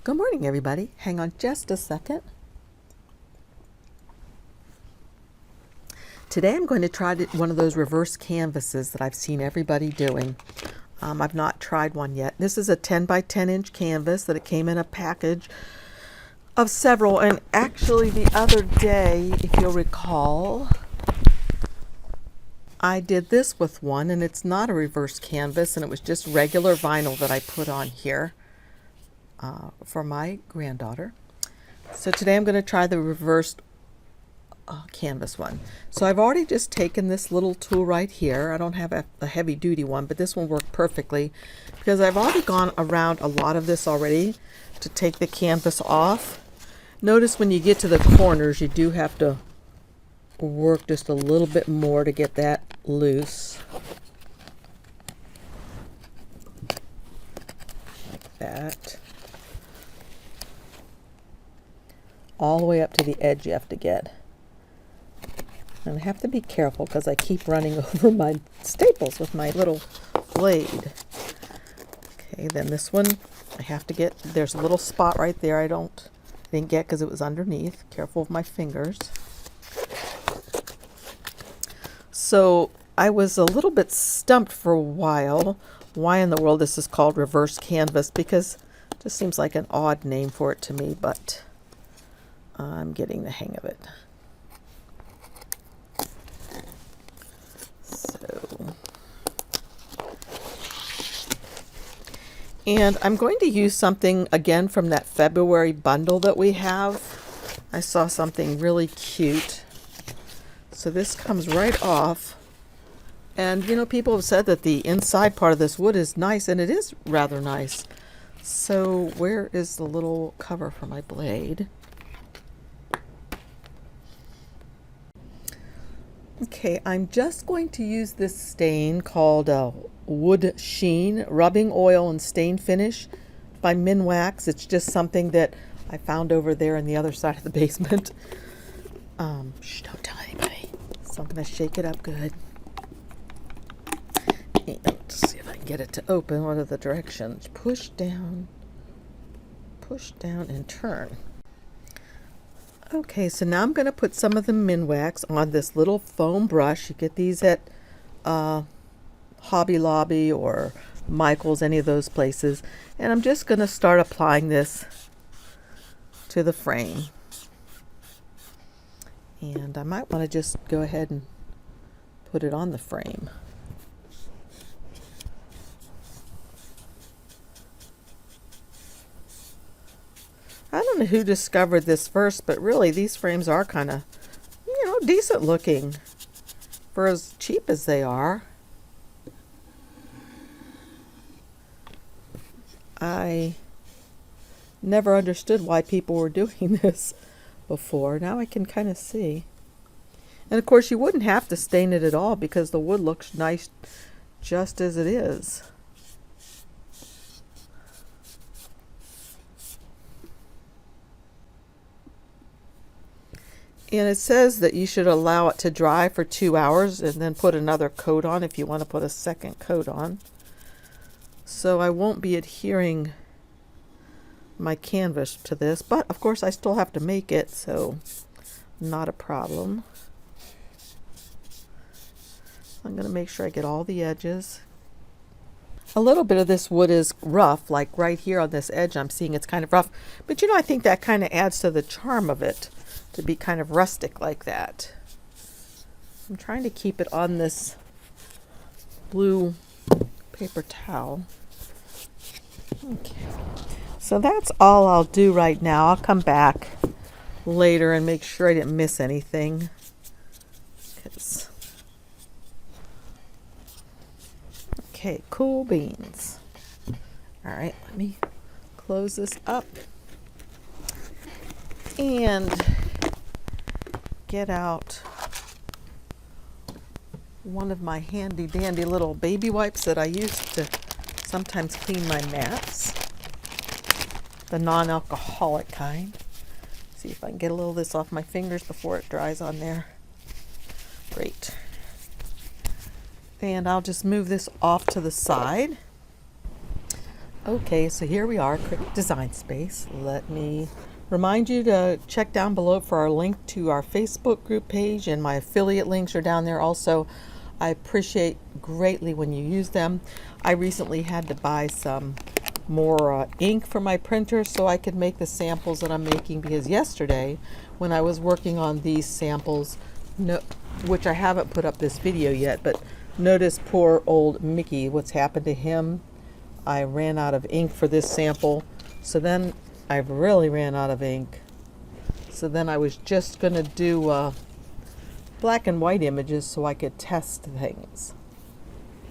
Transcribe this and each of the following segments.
Good morning, everybody. Hang on just a second. Today I'm going to try one of those reverse canvases that I've seen everybody doing. I've not tried one yet. This is a 10 by 10 inch canvas that it came in a package of several. And actually the other day, if you'll recall, I did this with one, and it's not a reverse canvas, and it was just regular vinyl that I put on here for my granddaughter. So today I'm going to try the reversed canvas one. So I've already just taken this little tool right here. I don't have a heavy duty one, but this one worked perfectly because I've already gone around a lot of this already to take the canvas off. Notice when you get to the corners, you do have to work just a little bit more to get that loose. Like that. All the way up to the edge you have to get. And I have to be careful because I keep running over my staples with my little blade. Okay, then this one I have to get, there's a little spot right there I didn't get because it was underneath. Careful with my fingers. So I was a little bit stumped for a while why in the world this is called reverse canvas, because it just seems like an odd name for it to me, but I'm getting the hang of it. So, and I'm going to use something again from that February bundle that we have. I saw something really cute. So this comes right off. And you know, people have said that the inside part of this wood is nice, and it is rather nice. So where is the little cover for my blade? Okay, I'm just going to use this stain called Wood Sheen Rubbing Oil and Stain Finish by Minwax. It's just something that I found over there on the other side of the basement. Shh, don't tell anybody. So I'm going to shake it up good. And let's see if I can get it to open. What are the directions? Push down, and turn. Okay, so now I'm going to put some of the Minwax on this little foam brush. You get these at Hobby Lobby or Michael's, any of those places. And I'm just going to start applying this to the frame. And I might want to just go ahead and put it on the frame. I don't know who discovered this first, but really these frames are kind of, you know, decent looking for as cheap as they are. I never understood why people were doing this before. Now I can kind of see. And of course you wouldn't have to stain it at all because the wood looks nice just as it is. And it says that you should allow it to dry for 2 hours and then put another coat on if you want to put a second coat on. So I won't be adhering my canvas to this, but of course I still have to make it, so not a problem. I'm going to make sure I get all the edges. A little bit of this wood is rough, like right here on this edge I'm seeing it's kind of rough, but you know, I think that kind of adds to the charm of it, to be kind of rustic like that. I'm trying to keep it on this blue paper towel. Okay, so that's all I'll do right now. I'll come back later and make sure I didn't miss anything. Okay, cool beans. All right, let me close this up and get out one of my handy dandy little baby wipes that I use to sometimes clean my mats, the non-alcoholic kind. See if I can get a little of this off my fingers before it dries on there. Great. And I'll just move this off to the side. Okay, so here we are, Cricut Design Space. Let me remind you to check down below for our link to our Facebook group page, and my affiliate links are down there also. I appreciate greatly when you use them. I recently had to buy some more ink for my printer so I could make the samples that I'm making, because yesterday when I was working on these samples, which I haven't put up this video yet, but notice poor old Mickey, what's happened to him. I ran out of ink for this sample, so then I really ran out of ink. So then I was just going to do black and white images so I could test things.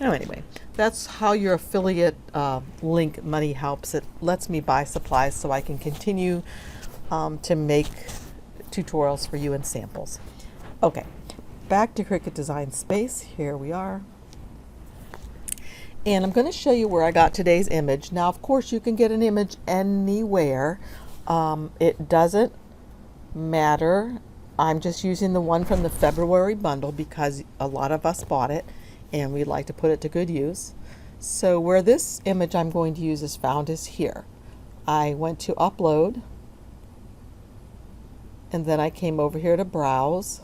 Now anyway, that's how your affiliate link money helps. It lets me buy supplies so I can continue to make tutorials for you and samples. Okay, back to Cricut Design Space. Here we are. And I'm going to show you where I got today's image. Now, of course, you can get an image anywhere. It doesn't matter. I'm just using the one from the February bundle because a lot of us bought it and we'd like to put it to good use. So where this image I'm going to use is found is here. I went to upload, and then I came over here to browse.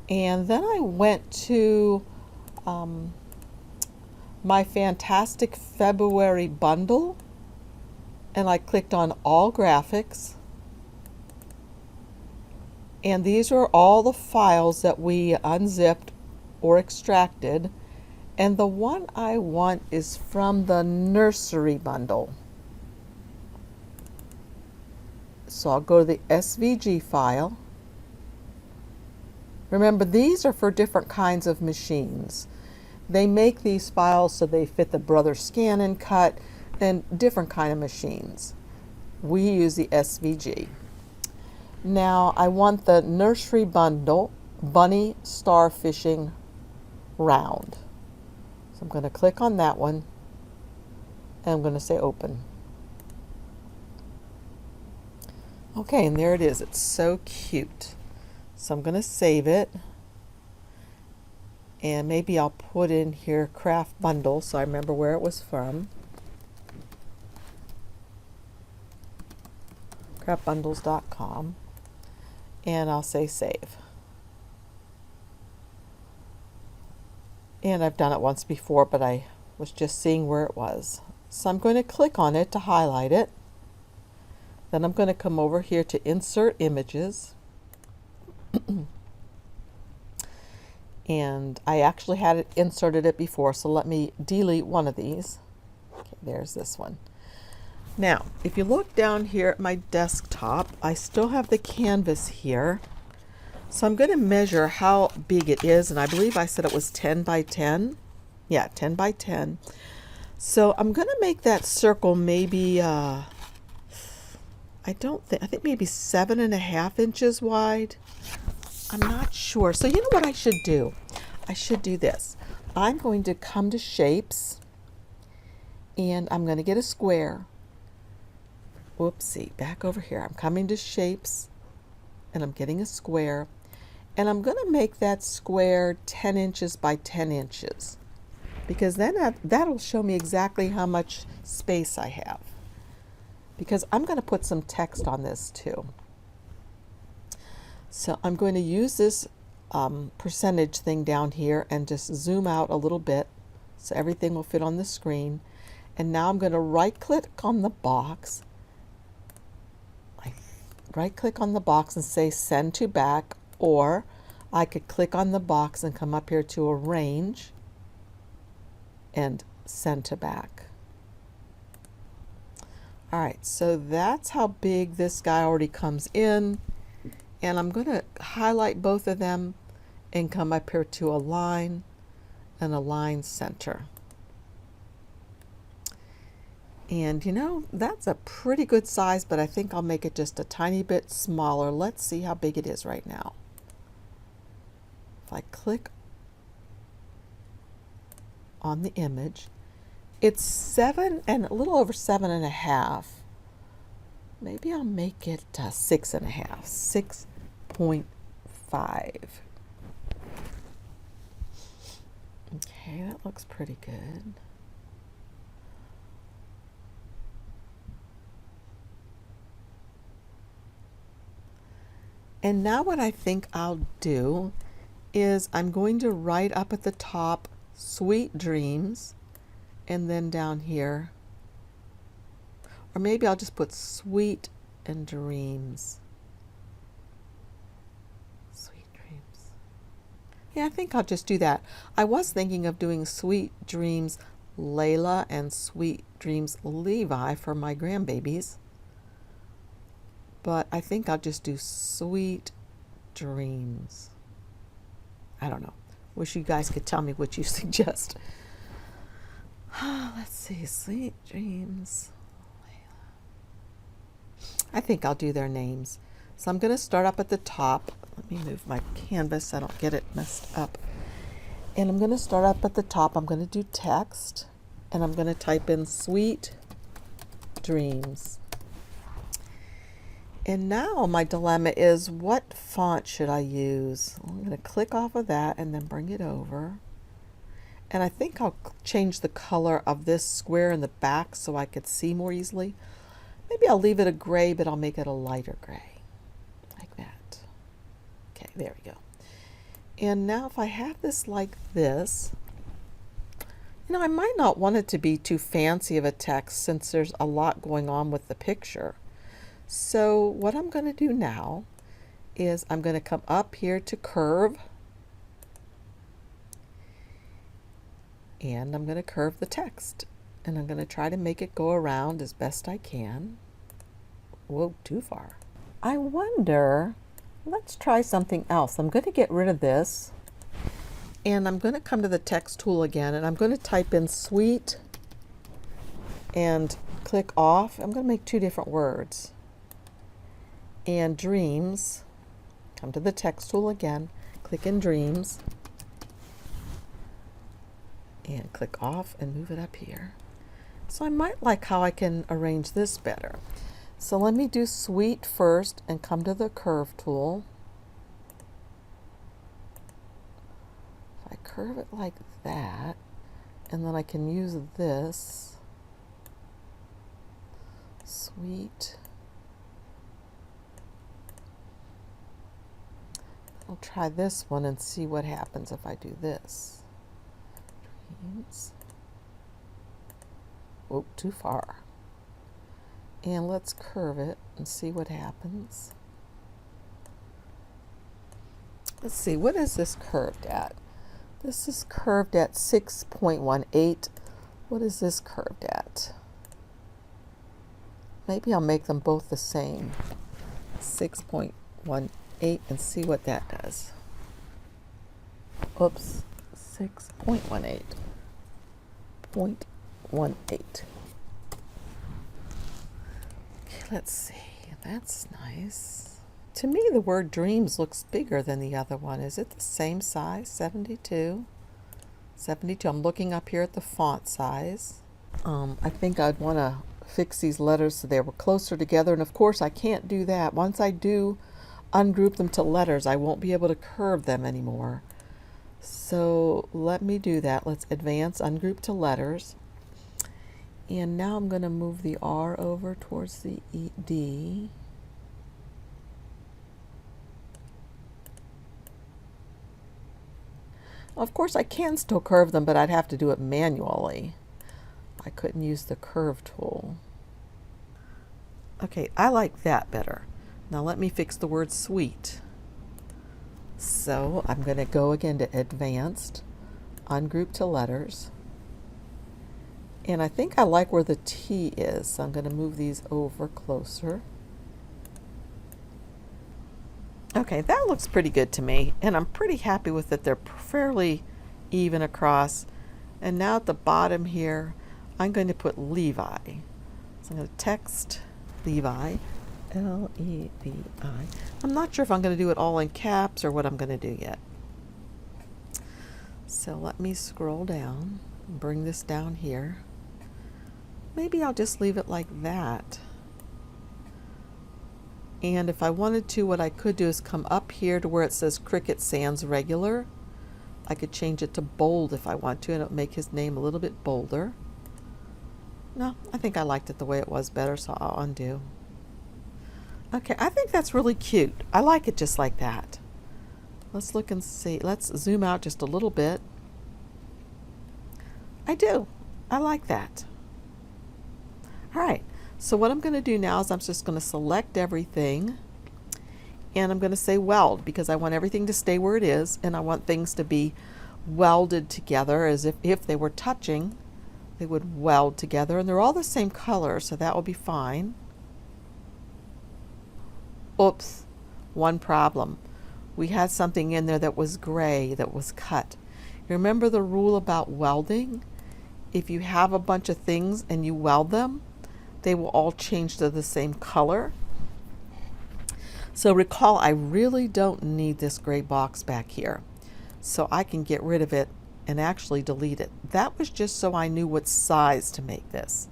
And then I went to my fantastic February bundle, and I clicked on all graphics, and these are all the files that we unzipped or extracted, and the one I want is from the nursery bundle. So I'll go to the SVG file. Remember, these are for different kinds of machines. They make these files so they fit the Brother Scan and Cut and different kind of machines. We use the SVG. Now I want the nursery bundle, Bunny Star Fishing Round. So I'm going to click on that one and I'm going to say open. Okay, and there it is. It's so cute. So I'm going to save it, and maybe I'll put in here CraftBundle so I remember where it was from. CraftBundles.com, and I'll say save. And I've done it once before, but I was just seeing where it was. So I'm going to click on it to highlight it. Then I'm going to come over here to Insert Images. And I actually had it inserted it before, so let me delete one of these. Okay, there's this one. Now, if you look down here at my desktop, I still have the canvas here. So I'm going to measure how big it is, and I believe I said it was 10 by 10. Yeah, 10 by 10. So I'm going to make that circle maybe, I think maybe 7.5 inches wide. I'm not sure. So you know what I should do? I should do this. I'm going to come to Shapes, and I'm going to get a square. Whoopsie, back over here. I'm coming to Shapes, and I'm getting a square, and I'm going to make that square 10 inches by 10 inches, because then that'll show me exactly how much space I have, because I'm going to put some text on this too. So I'm going to use this percentage thing down here and just zoom out a little bit so everything will fit on the screen. And now I'm going to right click on the box. I right click on the box and say send to back, or I could click on the box and come up here to arrange and send to back. All right, so that's how big this guy already comes in. And I'm going to highlight both of them and come up here to Align and Align Center. And you know, that's a pretty good size, but I think I'll make it just a tiny bit smaller. Let's see how big it is right now. If I click on the image, it's 7 and a little over 7.5. Maybe I'll make it 6.5, 6.5. Okay, that looks pretty good. And now what I think I'll do is I'm going to write up at the top Sweet Dreams, and then down here, or maybe I'll just put Sweet and Dreams. Sweet Dreams. Yeah, I think I'll just do that. I was thinking of doing Sweet Dreams Layla and Sweet Dreams Levi for my grandbabies, but I think I'll just do Sweet Dreams. I don't know. Wish you guys could tell me what you suggest. Let's see. Sweet Dreams. I think I'll do their names. So I'm going to start up at the top. Let me move my canvas so I don't get it messed up. And I'm going to start up at the top. I'm going to do text. And I'm going to type in Sweet Dreams. And now my dilemma is, what font should I use? I'm going to click off of that and then bring it over. And I think I'll change the color of this square in the back so I could see more easily. Maybe I'll leave it a gray, but I'll make it a lighter gray, like that. Okay, there we go. And now if I have this like this, you know, I might not want it to be too fancy of a text since there's a lot going on with the picture. So what I'm going to do now is I'm going to come up here to curve, and I'm going to curve the text, and I'm going to try to make it go around as best I can. Whoa, too far. I wonder, let's try something else. I'm going to get rid of this, and I'm going to come to the text tool again, and I'm going to type in Sweet and click off. I'm going to make two different words. And Dreams, come to the text tool again, click in Dreams, and click off and move it up here. So I might like how I can arrange this better. So let me do Sweet first and come to the curve tool. If I curve it like that, and then I can use this, Sweet. I'll try this one and see what happens if I do this. Dreams. Oh, too far. And let's curve it and see what happens. Let's see, what is this curved at? This is curved at 6.18. What is this curved at? Maybe I'll make them both the same. 6.18 and see what that does. Oops, 6.18. 0.18. Okay, let's see. That's nice. To me, the word dreams looks bigger than the other one. Is it the same size? 72. 72. I'm looking up here at the font size. I think I'd want to fix these letters so they were closer together. And of course, I can't do that. Once I do ungroup them to letters, I won't be able to curve them anymore. So let me do that. Let's advance ungroup to letters. And now I'm going to move the R over towards the D. Of course, I can still curve them, but I'd have to do it manually. I couldn't use the curve tool. Okay, I like that better. Now let me fix the word sweet. So I'm going to go again to advanced, ungroup to letters. And I think I like where the T is, so I'm going to move these over closer. Okay, that looks pretty good to me, and I'm pretty happy with it. They're fairly even across. And now at the bottom here, I'm going to put Levi. So I'm going to text Levi, L-E-V-I. I'm not sure if I'm going to do it all in caps or what I'm going to do yet. So let me scroll down and bring this down here. Maybe I'll just leave it like that. And if I wanted to, what I could do is come up here to where it says Cricket Sans Regular. I could change it to bold if I want to, and it'll make his name a little bit bolder. No, I think I liked it the way it was better, so I'll undo. Okay, I think that's really cute. I like it just like that. Let's look and see. Let's zoom out just a little bit. I do. I like that. All right, so what I'm going to do now is I'm just going to select everything, and I'm going to say weld because I want everything to stay where it is, and I want things to be welded together as if they were touching, they would weld together, and they're all the same color, so that will be fine. Oops, one problem. We had something in there that was gray that was cut. You remember the rule about welding? If you have a bunch of things and you weld them, they will all change to the same color. So recall, I really don't need this gray box back here. So I can get rid of it and actually delete it. That was just so I knew what size to make this.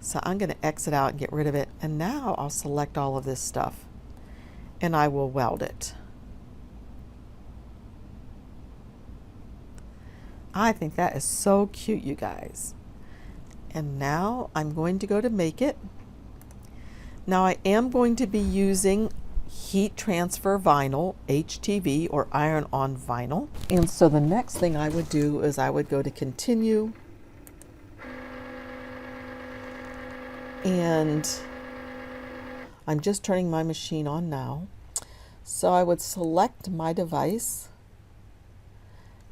So I'm going to exit out and get rid of it. And now I'll select all of this stuff and I will weld it. I think that is so cute, you guys. And now I'm going to go to make it. Now I am going to be using heat transfer vinyl, HTV, or iron-on vinyl. And so the next thing I would do is I would go to continue, and I'm just turning my machine on now. So I would select my device,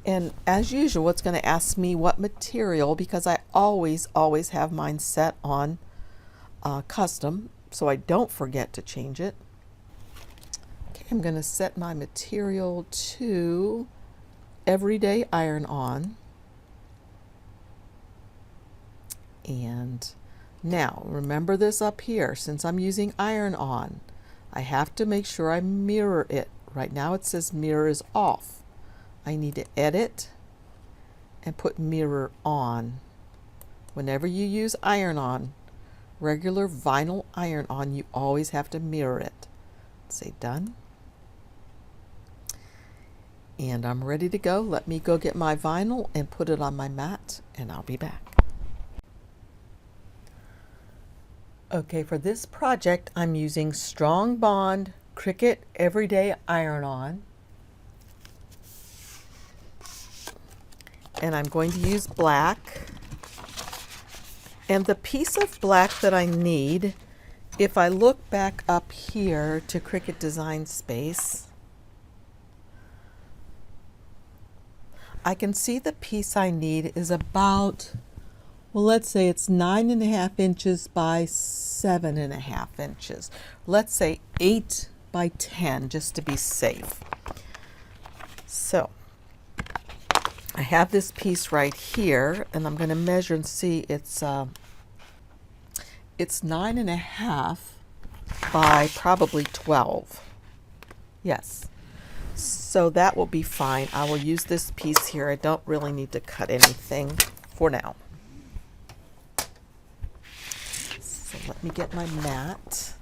and as usual it's going to ask me what material, because I always have mine set on custom so I don't forget to change it. Okay, I'm going to set my material to everyday iron-on. And now remember this up here, since I'm using iron-on, I have to make sure I mirror it. Right now it says mirror is off. I need to edit and put mirror on. Whenever you use iron-on, regular vinyl iron-on, you always have to mirror it. Say done. And I'm ready to go. Let me go get my vinyl and put it on my mat, and I'll be back. Okay, for this project I'm using Strong Bond Cricut Everyday Iron-On, and I'm going to use black. And the piece of black that I need, if I look back up here to Cricut Design Space, I can see the piece I need is about, well, let's say it's 9.5 inches by 7.5 inches. Let's say 8 by 10, just to be safe. So I have this piece right here, and I'm going to measure and see it's 9.5 by probably 12. Yes. So that will be fine. I will use this piece here. I don't really need to cut anything for now. So let me get my mat.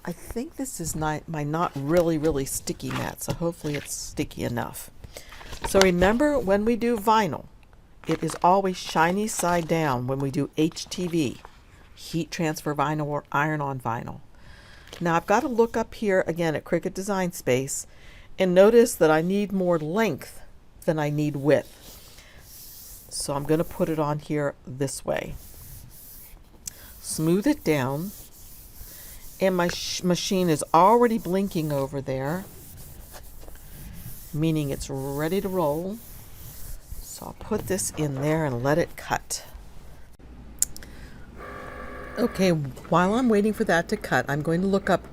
I think this is my not really sticky mat, so hopefully it's sticky enough. So remember, when we do vinyl, it is always shiny side down when we do HTV, heat transfer vinyl or iron-on vinyl. Now I've got to look up here again at Cricut Design Space and notice that I need more length than I need width. So I'm going to put it on here this way. Smooth it down, and my machine is already blinking over there, meaning it's ready to roll. So I'll put this in there and let it cut. Okay, while I'm waiting for that to cut, I'm going to look up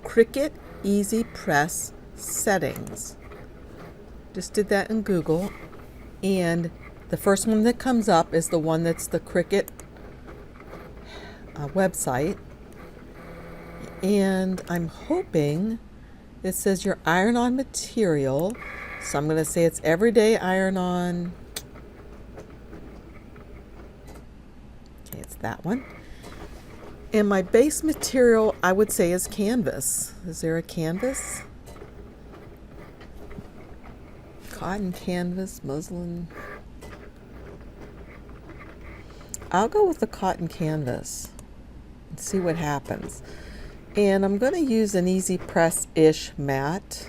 Cricut EasyPress settings. Just did that in Google, and the first one that comes up is the one that's the Cricut website, and I'm hoping it says your iron-on material, so I'm going to say it's everyday iron-on. Okay, it's that one. And my base material, I would say, is canvas. Is there a canvas? Cotton canvas, muslin. I'll go with the cotton canvas and see what happens. And I'm going to use an EasyPress-ish mat.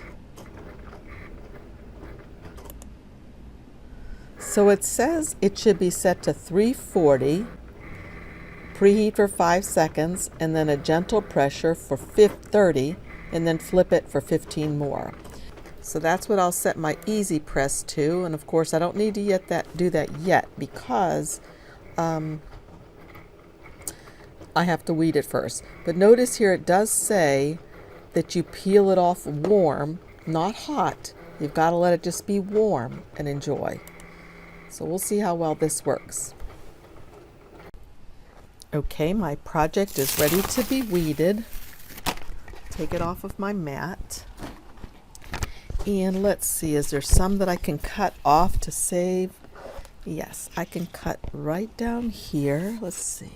So it says it should be set to 340, preheat for 5 seconds, and then a gentle pressure for 30, and then flip it for 15 more. So that's what I'll set my EasyPress to. And of course I don't need to do that yet because I have to weed it first. But notice here it does say that you peel it off warm, not hot. You've got to let it just be warm and enjoy. So we'll see how well this works. Okay, my project is ready to be weeded. Take it off of my mat. And let's see, is there some that I can cut off to save? Yes, I can cut right down here. Let's see.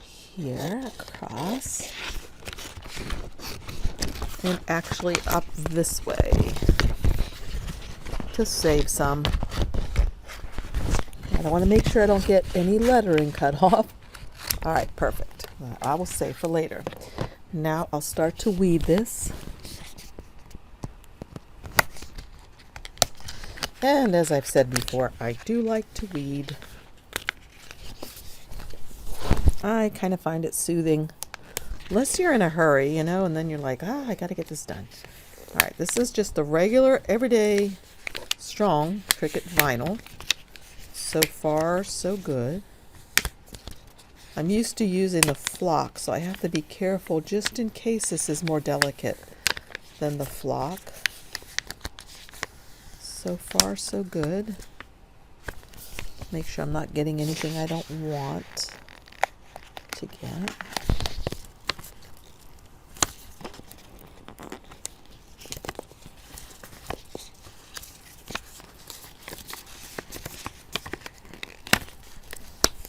Here, across. And actually up this way to save some. And I want to make sure I don't get any lettering cut off. All right, perfect. I will save for later. Now I'll start to weed this. And as I've said before, I do like to weed. I kind of find it soothing. Unless you're in a hurry, you know, and then you're like, I got to get this done. All right, this is just the regular, everyday, strong Cricut vinyl. So far, so good. I'm used to using the flock, so I have to be careful just in case this is more delicate than the flock. So far, so good. Make sure I'm not getting anything I don't want to get.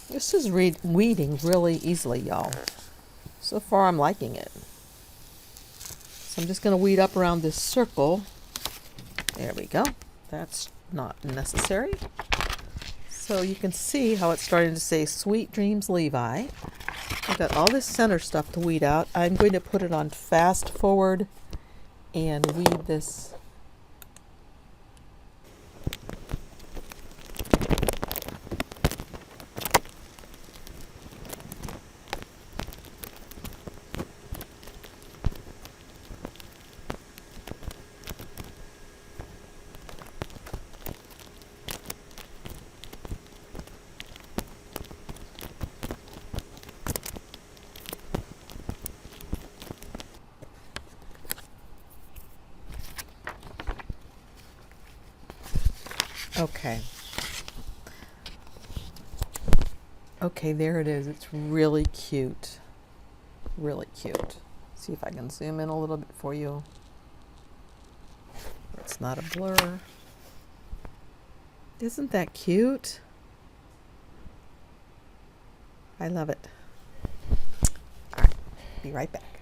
This is weeding really easily, y'all. So far, I'm liking it. So I'm just going to weed up around this circle. There we go. That's not necessary. So you can see how it's starting to say Sweet Dreams Levi. I've got all this center stuff to weed out. I'm going to put it on fast forward and weed this. Okay. Okay, there it is. It's really cute. Really cute. See if I can zoom in a little bit for you. It's not a blur. Isn't that cute? I love it. All right, be right back.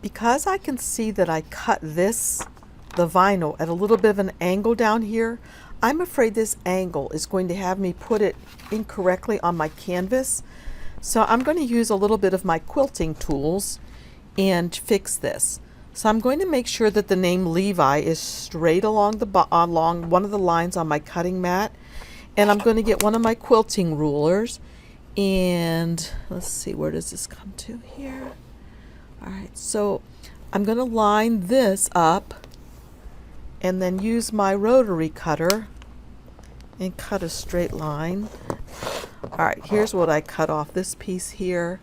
Because I can see that I cut the vinyl at a little bit of an angle down here, I'm afraid this angle is going to have me put it incorrectly on my canvas. So I'm going to use a little bit of my quilting tools and fix this. So I'm going to make sure that the name Levi is straight along along one of the lines on my cutting mat. And I'm going to get one of my quilting rulers and let's see, where does this come to here? All right, so I'm going to line this up and then use my rotary cutter and cut a straight line. All right, here's what I cut off this piece here.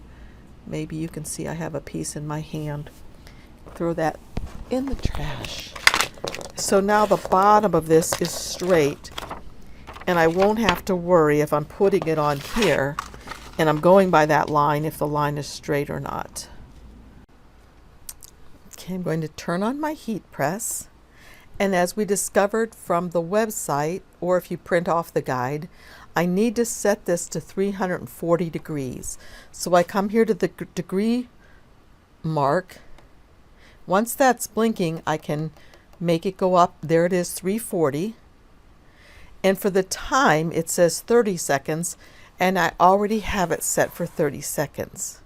Maybe you can see I have a piece in my hand. Throw that in the trash. So now the bottom of this is straight and I won't have to worry if I'm putting it on here and I'm going by that line if the line is straight or not. Okay, I'm going to turn on my heat press. And as we discovered from the website, or if you print off the guide, I need to set this to 340 degrees. So I come here to the degree mark. Once that's blinking, I can make it go up. There it is, 340. And for the time, it says 30 seconds, and I already have it set for 30 seconds.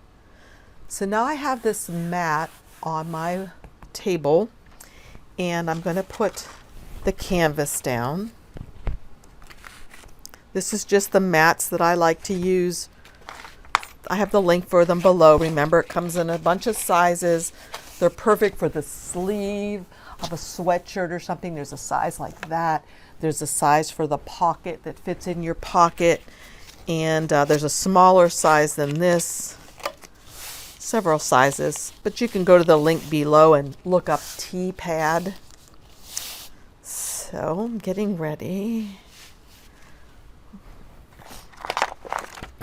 So now I have this mat on my table, and I'm going to put the canvas down. This is just the mats that I like to use. I have the link for them below. Remember, it comes in a bunch of sizes. They're perfect for the sleeve of a sweatshirt or something. There's a size like that. There's a size for the pocket that fits in your pocket. And there's a smaller size than this. Several sizes. But you can go to the link below and look up T-pad. So I'm getting ready.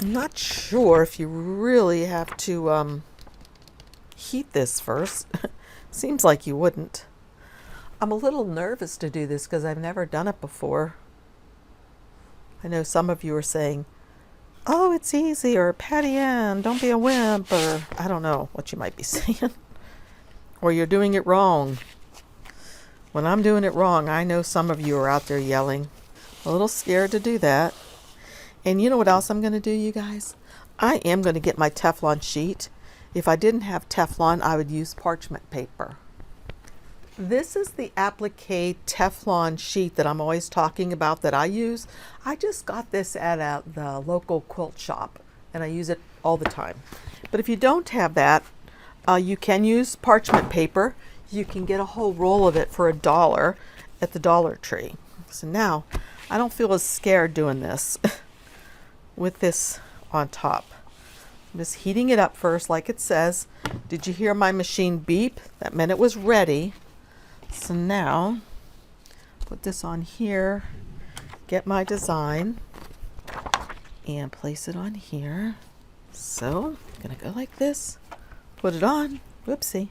I'm not sure if you really have to heat this first. Seems like you wouldn't. I'm a little nervous to do this because I've never done it before. I know some of you are saying, oh, it's easy, or Patty Ann, don't be a wimp, or I don't know what you might be saying. Or you're doing it wrong. When I'm doing it wrong, I know some of you are out there yelling. A little scared to do that. And you know what else I'm going to do, you guys? I am going to get my Teflon sheet. If I didn't have Teflon, I would use parchment paper. This is the applique Teflon sheet that I'm always talking about that I use. I just got this at the local quilt shop, and I use it all the time. But if you don't have that, you can use parchment paper. You can get a whole roll of it for $1 at the Dollar Tree. So now, I don't feel as scared doing this. With this on top. I'm just heating it up first like it says. Did you hear my machine beep? That meant it was ready. So now, put this on here, get my design, and place it on here. So, I'm going to go like this, put it on, whoopsie,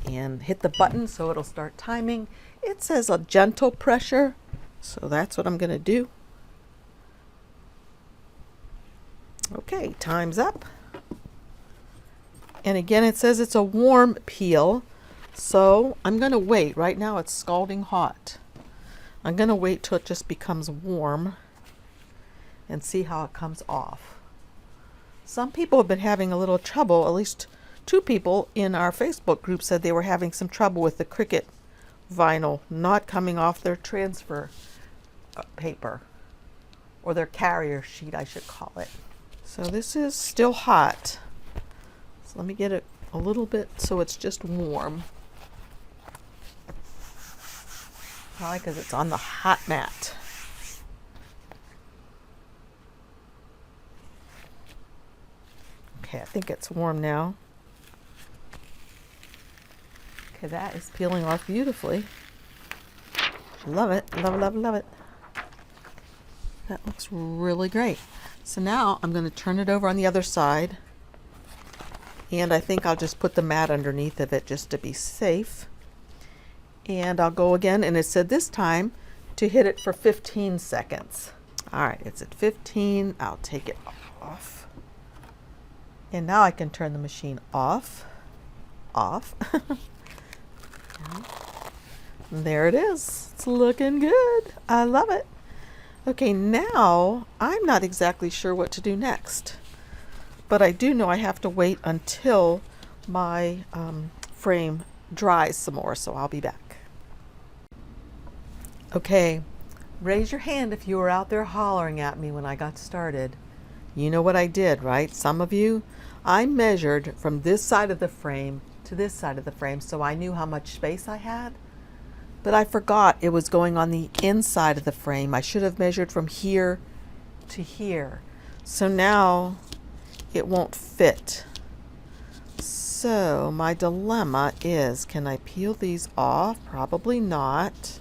and hit the button so it'll start timing. It says a gentle pressure, so that's what I'm going to do. Okay, time's up. And again, it says it's a warm peel. So I'm going to wait. Right now it's scalding hot. I'm going to wait till it just becomes warm and see how it comes off. Some people have been having a little trouble. At least 2 people in our Facebook group said they were having some trouble with the Cricut vinyl not coming off their transfer paper, or their carrier sheet, I should call it. So this is still hot. So let me get it a little bit so it's just warm. Probably because it's on the hot mat. Okay, I think it's warm now. Okay, that is peeling off beautifully. Love it, love it, love it, love it. That looks really great. So now I'm going to turn it over on the other side, and I think I'll just put the mat underneath of it just to be safe. And I'll go again, and it said this time to hit it for 15 seconds. All right, it's at 15. I'll take it off. And now I can turn the machine off. There it is. It's looking good. I love it. Okay, now I'm not exactly sure what to do next, but I do know I have to wait until my frame dries some more, so I'll be back. Okay, raise your hand if you were out there hollering at me when I got started. You know what I did, right? Some of you, I measured from this side of the frame to this side of the frame so I knew how much space I had. But I forgot it was going on the inside of the frame. I should have measured from here to here. So now it won't fit. So my dilemma is, can I peel these off? Probably not.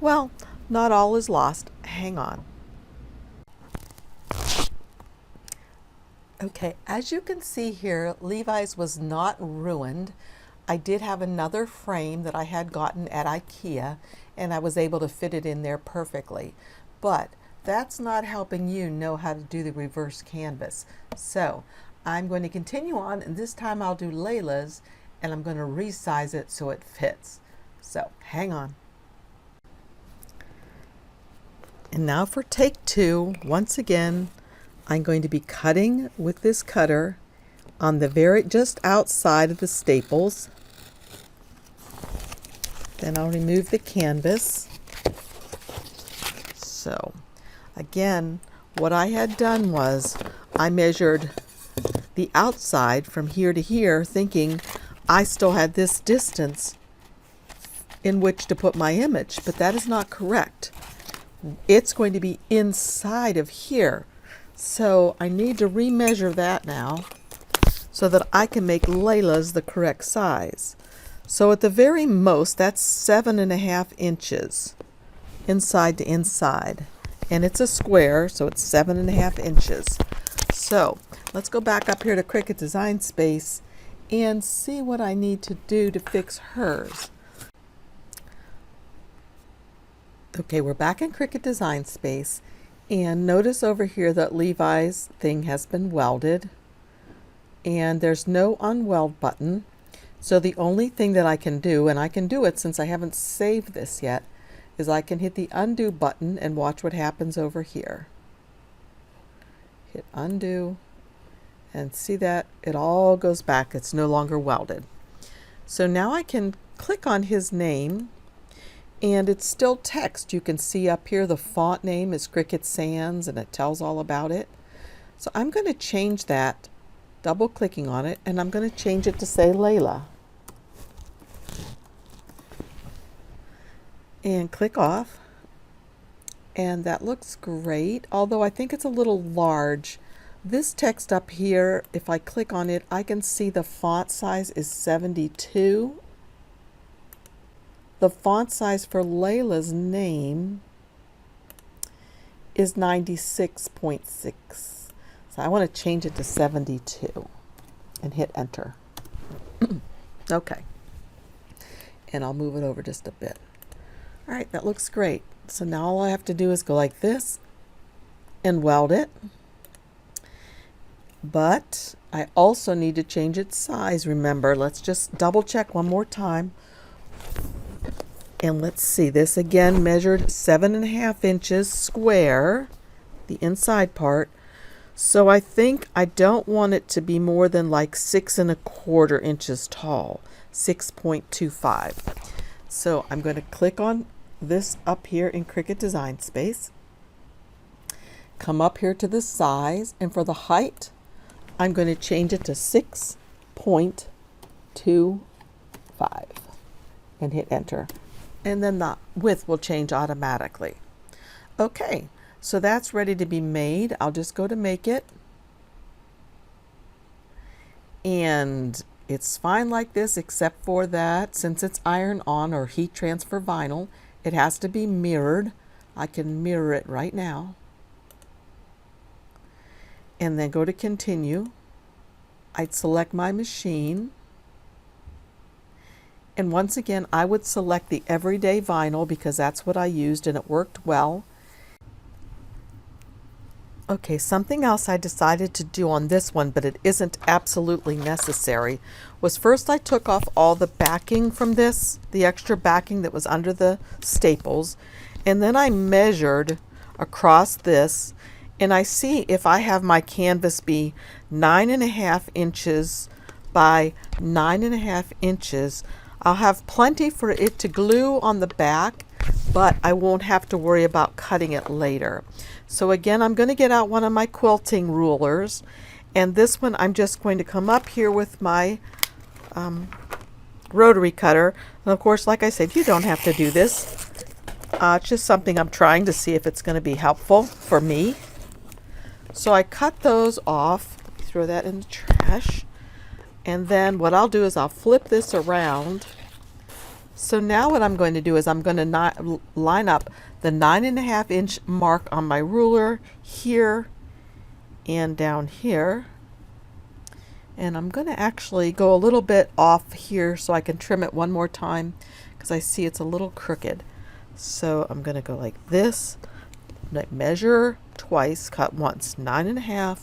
Well, not all is lost. Hang on. Okay, as you can see here, Levi's was not ruined. I did have another frame that I had gotten at IKEA, and I was able to fit it in there perfectly. But that's not helping you know how to do the reverse canvas. So I'm going to continue on, and this time I'll do Layla's, and I'm going to resize it so it fits. So hang on. And now for take 2. Once again, I'm going to be cutting with this cutter on the just outside of the staples. Then I'll remove the canvas. So again, what I had done was I measured the outside from here to here, thinking I still had this distance in which to put my image, but that is not correct. It's going to be inside of here. So I need to remeasure that now so that I can make Layla's the correct size. So at the very most, that's 7.5 inches inside to inside. And it's a square, so it's 7.5 inches. So let's go back up here to Cricut Design Space and see what I need to do to fix hers. Okay, we're back in Cricut Design Space, and notice over here that Levi's thing has been welded, and there's no unweld button. So the only thing that I can do, and I can do it since I haven't saved this yet, is I can hit the undo button and watch what happens over here. Hit undo and see that it all goes back. It's no longer welded. So now I can click on his name, and it's still text. You can see up here the font name is Cricut Sans, and it tells all about it. So I'm going to change that, double clicking on it, and I'm going to change it to say Layla. And click off, and that looks great, although I think it's a little large. This text up here, if I click on it, I can see the font size is 72. The font size for Layla's name is 96.6. So I want to change it to 72 and hit enter. Okay. And I'll move it over just a bit. All right, that looks great. So now all I have to do is go like this and weld it. But I also need to change its size. Remember, let's just double check one more time. And let's see, this again measured 7.5 inches square, the inside part. So I think I don't want it to be more than like 6.25 inches tall, 6.25. So I'm going to click on this up here in Cricut Design Space. Come up here to the size, and for the height, I'm going to change it to 6.25 and hit enter. And then the width will change automatically. Okay, so that's ready to be made. I'll just go to make it. And it's fine like this, except for that since it's iron-on or heat transfer vinyl, it has to be mirrored. I can mirror it right now. And then go to continue. I'd select my machine. And once again, I would select the everyday vinyl because that's what I used and it worked well. Okay, something else I decided to do on this one, but it isn't absolutely necessary, was first I took off all the backing from this, the extra backing that was under the staples, and then I measured across this, and I see if I have my canvas be 9.5 inches by 9.5 inches, I'll have plenty for it to glue on the back, but I won't have to worry about cutting it later. So again, I'm going to get out one of my quilting rulers, and this one I'm just going to come up here with my rotary cutter. And of course, like I said, you don't have to do this. It's just something I'm trying to see if it's going to be helpful for me. So I cut those off, throw that in the trash, and then what I'll do is I'll flip this around. So now what I'm going to do is I'm going to line up the 9.5 inch mark on my ruler here and down here. And I'm going to actually go a little bit off here so I can trim it one more time because I see it's a little crooked. So I'm going to go like this, measure twice, cut once, 9.5,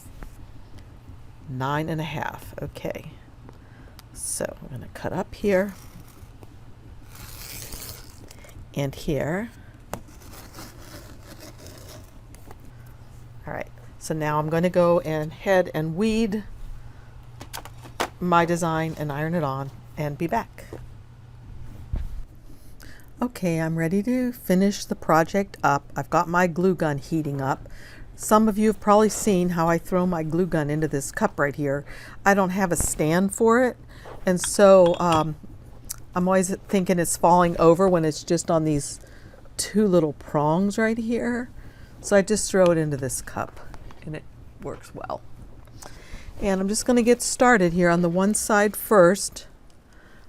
9.5. Okay. So I'm going to cut up here and here. All right, So now I'm going to go ahead and weed my design and iron it on and be back. Okay, I'm ready to finish the project up. I've got my glue gun heating up. Some of you have probably seen how I throw my glue gun into this cup right here. I don't have a stand for it, and so I'm always thinking it's falling over when it's just on these two little prongs right here. So I just throw it into this cup and it works well. And I'm just going to get started here on the one side first.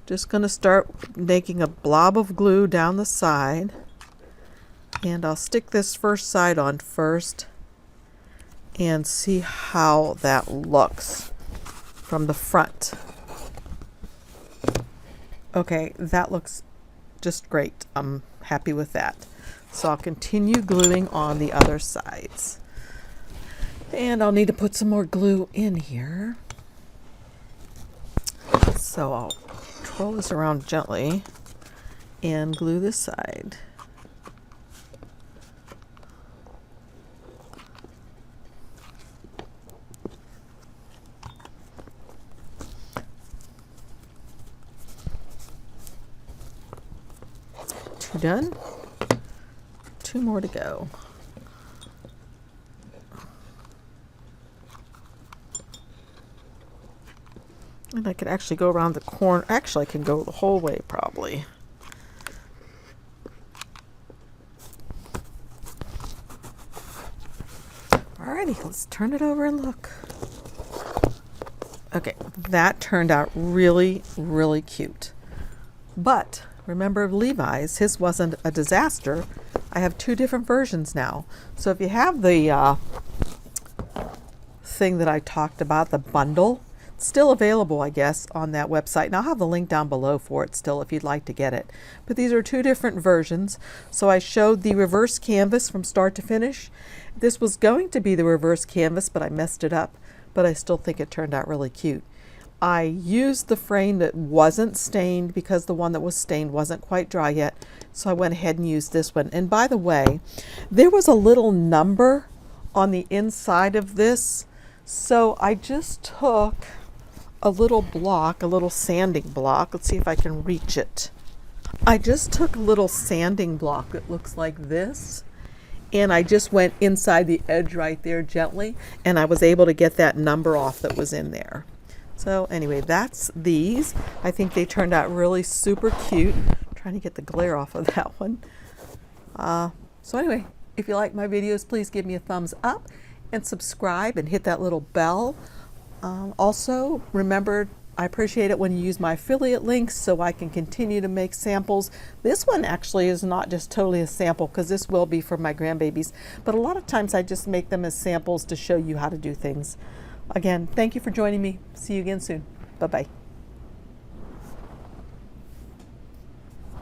Just going to start making a blob of glue down the side, and I'll stick this first side on first and see how that looks from the front. Okay, that looks just great. I'm happy with that. So I'll continue gluing on the other sides. And I'll need to put some more glue in here. So I'll roll this around gently and glue this side. Two done. Two more to go. And I could actually go around the corner. Actually, I can go the whole way probably. Alrighty, let's turn it over and look. Okay, that turned out really, really cute. But remember Levi's, his wasn't a disaster. I have two different versions now. So if you have the thing that I talked about, the bundle, still available, I guess, on that website. And I'll have the link down below for it still if you'd like to get it. But these are two different versions. So I showed the reverse canvas from start to finish. This was going to be the reverse canvas, but I messed it up. But I still think it turned out really cute. I used the frame that wasn't stained because the one that was stained wasn't quite dry yet. So I went ahead and used this one. And by the way, there was a little number on the inside of this. So I just took a little block, a little sanding block. Let's see if I can reach it. I just took a little sanding block that looks like this, and I just went inside the edge right there gently, and I was able to get that number off that was in there. So anyway, that's these. I think they turned out really super cute. I'm trying to get the glare off of that one. So anyway, if you like my videos, please give me a thumbs up and subscribe and hit that little bell. Also, remember, I appreciate it when you use my affiliate links so I can continue to make samples. This one actually is not just totally a sample because this will be for my grandbabies, but a lot of times I just make them as samples to show you how to do things. Again, thank you for joining me. See you again soon. Bye-bye.